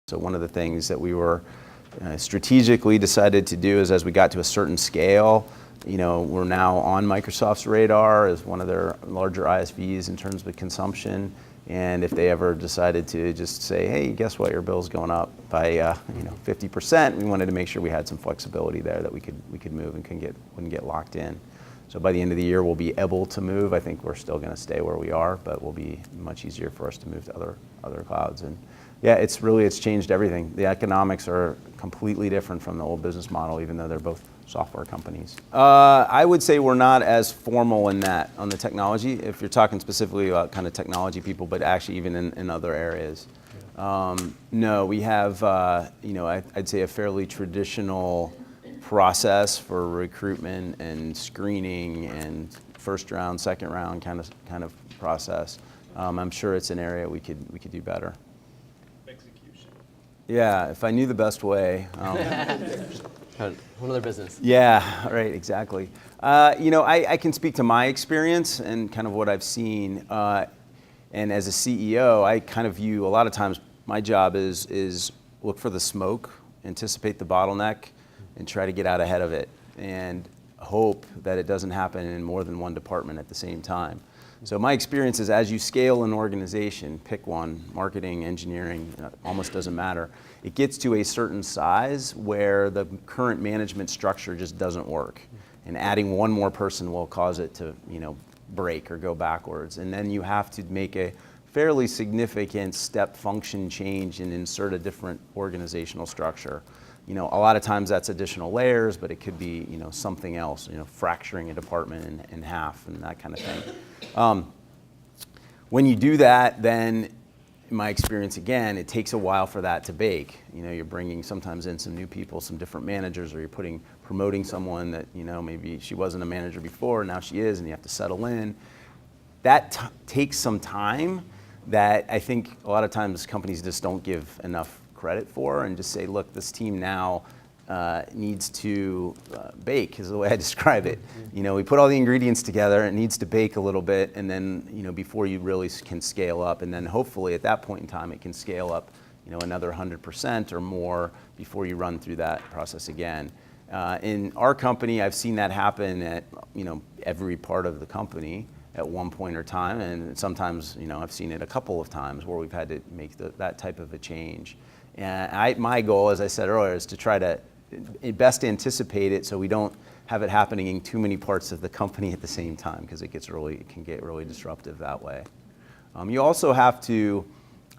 So one of the things that we were strategically decided to do is, as we got to a certain scale, we're now on Microsoft's radar as one of their larger ISVs in terms of consumption. And if they ever decided to just say, hey, guess what, your bill's going up by 50%, we wanted to make sure we had some flexibility there that we could move and wouldn't get locked in. So by the end of the year, we'll be able to move. I think we're still going to stay where we are, but it will be much easier for us to move to other clouds. And yeah, it's changed everything. The economics are completely different from the old business model, even though they're both software companies. I would say we're not as formal in that on the technology, if you're talking specifically about kind of technology people, but actually even in other areas. No, we have, I'd say a fairly traditional process for recruitment and screening and first round, second round kind of process. I'm sure it's an area we could do better. Execution. Yeah, if I knew the best way. Another business. Yeah, right, exactly. I can speak to my experience and kind of what I've seen. And as a CEO, I kind of view a lot of times my job is look for the smoke, anticipate the bottleneck, and try to get out ahead of it, and hope that it doesn't happen in more than one department at the same time. So my experience is, as you scale an organization, pick one, marketing, engineering, almost doesn't matter, it gets to a certain size where the current management structure just doesn't work. And adding one more person will cause it to break or go backwards. And then you have to make a fairly significant step function change and insert a different organizational structure. A lot of times that's additional layers, but it could be something else, fracturing a department in half and that kind of thing. When you do that, then in my experience, again, it takes a while for that to bake. You're bringing sometimes in some new people, some different managers, or you're promoting someone that maybe she wasn't a manager before, now she is, and you have to settle in. That takes some time that I think a lot of times companies just don't give enough credit for, and just say, look, this team now needs to bake, is the way I describe it. We put all the ingredients together, it needs to bake a little bit, and then before you really can scale up, and then hopefully at that point in time it can scale up another 100% or more before you run through that process again. In our company, I've seen that happen at every part of the company at one point or time, and sometimes I've seen it a couple of times where we've had to make that type of a change. And my goal, as I said earlier, is to try to best anticipate it so we don't have it happening in too many parts of the company at the same time, because it can get really disruptive that way. You also have to,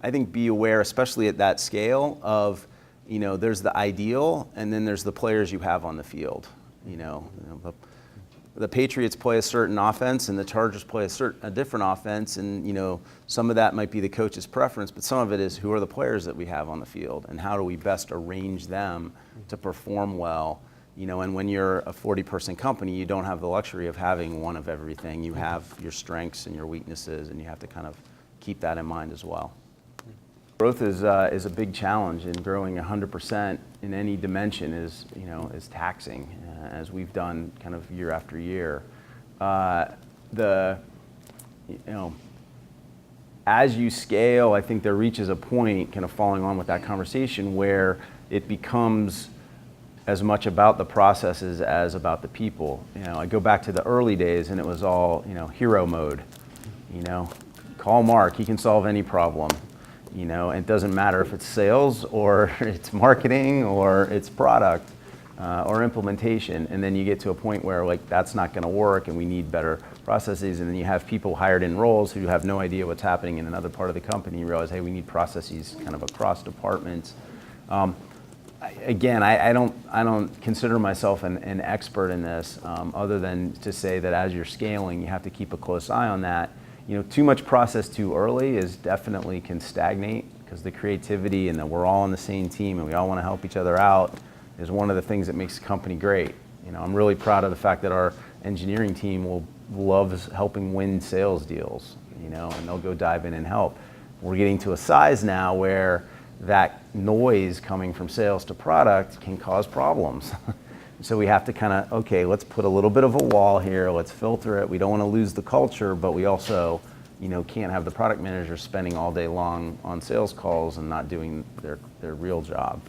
I think, be aware, especially at that scale, of there's the ideal and then there's the players you have on the field. The Patriots play a certain offense and the Chargers play a different offense, and some of that might be the coach's preference, but some of it is who are the players that we have on the field and how do we best arrange them to perform well. And when you're a 40-person company, you don't have the luxury of having one of everything. You have your strengths and your weaknesses, and you have to kind of keep that in mind as well. Growth is a big challenge, and growing 100% in any dimension is taxing, as we've done kind of year after year. As you scale, I think there reaches a point, kind of following on with that conversation, where it becomes as much about the processes as about the people. I go back to the early days, and it was all hero mode. Call Mark, he can solve any problem. It doesn't matter if it's sales or it's marketing or it's product or implementation. And then you get to a point where that's not going to work, and we need better processes. And then you have people hired in roles who have no idea what's happening in another part of the company. You realize, hey, we need processes kind of across departments. Again, I don't consider myself an expert in this, other than to say that as you're scaling, you have to keep a close eye on that. Too much process too early is definitely can stagnate, because the creativity and that we're all on the same team and we all want to help each other out is one of the things that makes a company great. I'm really proud of the fact that our engineering team loves helping win sales deals, and they'll go dive in and help. We're getting to a size now where that noise coming from sales to product can cause problems. So we have to kind of, okay, let's put a little bit of a wall here, let's filter it. We don't want to lose the culture, but we also can't have the product manager spending all day long on sales calls and not doing their real job.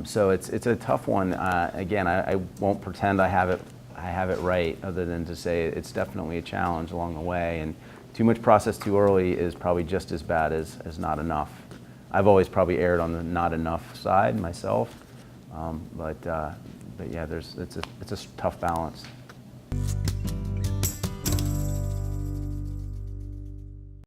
So it's a tough one. Again, I won't pretend I have it right, other than to say it's definitely a challenge along the way. And too much process too early is probably just as bad as not enough. I've always probably erred on the not enough side myself, but yeah, it's a tough balance.